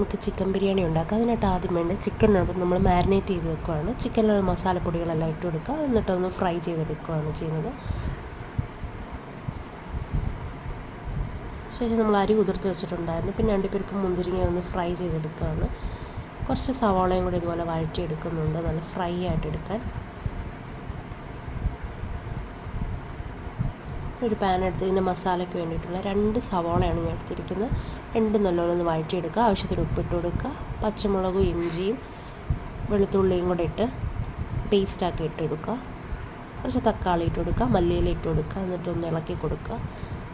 നമുക്ക് ചിക്കൻ ബിരിയാണി ഉണ്ടാക്കാം. അതിനായിട്ട് ആദ്യം വേണ്ട ചിക്കനകത്ത് നമ്മൾ മാരിനേറ്റ് ചെയ്ത് വെക്കുകയാണ്. ചിക്കനിലുള്ള മസാലപ്പൊടികളെല്ലാം ഇട്ട് കൊടുക്കുക. എന്നിട്ടൊന്ന് ഫ്രൈ ചെയ്തെടുക്കുകയാണ് ചെയ്യുന്നത്. ശേഷം നമ്മൾ അരി കുതിർത്ത് വെച്ചിട്ടുണ്ടായിരുന്നു. പിന്നെ അണ്ടിപ്പരിപ്പ് മുന്തിരിങ്ങ ഒന്ന് ഫ്രൈ ചെയ്തെടുക്കുകയാണ്. കുറച്ച് സവാളയും കൂടി ഇതുപോലെ വഴറ്റിയെടുക്കുന്നുണ്ട്, നല്ല ഫ്രൈ ആയിട്ട് എടുക്കാൻ. ഒരു പാൻ എടുത്ത് ഇതിൻ്റെ മസാലയ്ക്ക് വേണ്ടിയിട്ടുള്ള 2 സവാളയാണ് ഞാൻ എടുത്തിരിക്കുന്നത്. 2 നല്ലോണം ഒന്ന് വഴറ്റിയെടുക്കുക. ആവശ്യത്തിന് ഉപ്പിട്ട് കൊടുക്കുക. പച്ചമുളകും ഇഞ്ചിയും വെളുത്തുള്ളിയും കൂടെ ഇട്ട് പേസ്റ്റാക്കി ഇട്ടെടുക്കുക. കുറച്ച് തക്കാളി ഇട്ട് കൊടുക്കുക, മല്ലിയില ഇട്ട് കൊടുക്കുക. എന്നിട്ടൊന്ന് ഇളക്കി കൊടുക്കുക.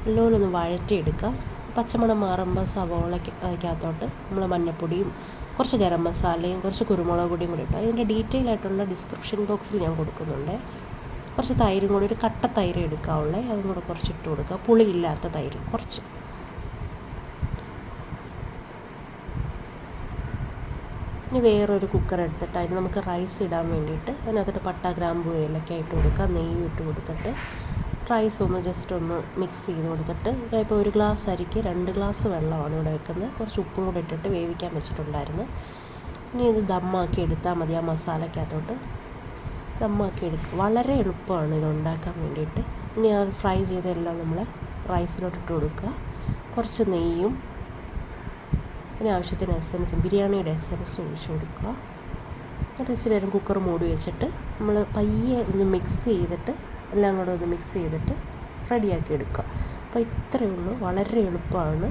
നല്ലോണം ഒന്ന് വഴറ്റിയെടുക്കുക. പച്ചമണം മാറുമ്പോൾ സവാളക്കകത്തോട്ട് നമ്മൾ മഞ്ഞൾപ്പൊടിയും കുറച്ച് ഗരം മസാലയും കുറച്ച് കുരുമുളക് പൊടിയും കൂടി ഇട്ടു. അതിൻ്റെ ഡീറ്റെയിൽ ആയിട്ടുള്ള ഡിസ്ക്രിപ്ഷൻ ബോക്സിൽ ഞാൻ കൊടുക്കുന്നുണ്ട്. കുറച്ച് തൈരും കൂടി, ഒരു കട്ട തൈര് എടുക്കാവുള്ളേ, അതും കൂടെ കുറച്ച് ഇട്ട് കൊടുക്കുക. പുളിയില്ലാത്ത തൈര് കുറച്ച്. ഇനി വേറൊരു കുക്കർ എടുത്തിട്ട് അതിന് നമുക്ക് റൈസ് ഇടാൻ വേണ്ടിയിട്ട് അതിനകത്തോട്ട് പട്ട, ഗ്രാമ്പൂ, ഏലക്ക ഇട്ട് കൊടുക്കുക. നെയ്യ് ഇട്ട് കൊടുത്തിട്ട് റൈസ് ഒന്ന് ജസ്റ്റ് ഒന്ന് മിക്സ് ചെയ്ത് കൊടുത്തിട്ട്, ഇപ്പോൾ 1 ഗ്ലാസ് അരിക്ക് 2 ഗ്ലാസ് വെള്ളമാണ് ഇവിടെ വെക്കുന്നത്. കുറച്ച് ഉപ്പും കൂടെ ഇട്ടിട്ട് വേവിക്കാൻ വെച്ചിട്ടുണ്ടായിരുന്നു. ഇനി ഇത് ദമ്മാക്കി എടുത്താൽ മതി. ആ മസാലയ്ക്കകത്തോട്ട് ദമ്മാക്കി എടുക്കുക. വളരെ എളുപ്പമാണ് ഇത് ഉണ്ടാക്കാൻ വേണ്ടിയിട്ട്. ഇനി ആ ഫ്രൈ ചെയ്തെല്ലാം നമ്മൾ റൈസിലോട്ട് ഇട്ട് കൊടുക്കുക. കുറച്ച് നെയ്യും പിന്നെ ആവശ്യത്തിന് എസൻസും, ബിരിയാണിയുടെ എസൻസ് ഒഴിച്ച് കൊടുക്കുക. എന്നിട്ട് ഇച്ചിരി നേരം കുക്കർ മൂടി വെച്ചിട്ട് നമ്മൾ പയ്യെ ഒന്ന് മിക്സ് ചെയ്തിട്ട് എല്ലാം കൂടെ ഒന്ന് മിക്സ് ചെയ്തിട്ട് റെഡിയാക്കി എടുക്കുക. അപ്പോൾ ഇത്രയേ ഉള്ളൂ, വളരെ എളുപ്പമാണ്.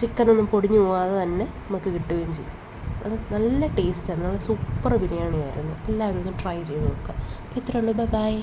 ചിക്കനൊന്നും പൊടിഞ്ഞു പോകാതെ തന്നെ നമുക്ക് കിട്ടുകയും ചെയ്യും. അത് നല്ല ടേസ്റ്റാണ്, നല്ല സൂപ്പർ ബിരിയാണി ആയിരുന്നു. എല്ലാവരും ഒന്ന് ട്രൈ ചെയ്ത് നോക്കുക. അപ്പോൾ ഇത്രയേ ഉള്ളൂ. ബൈ.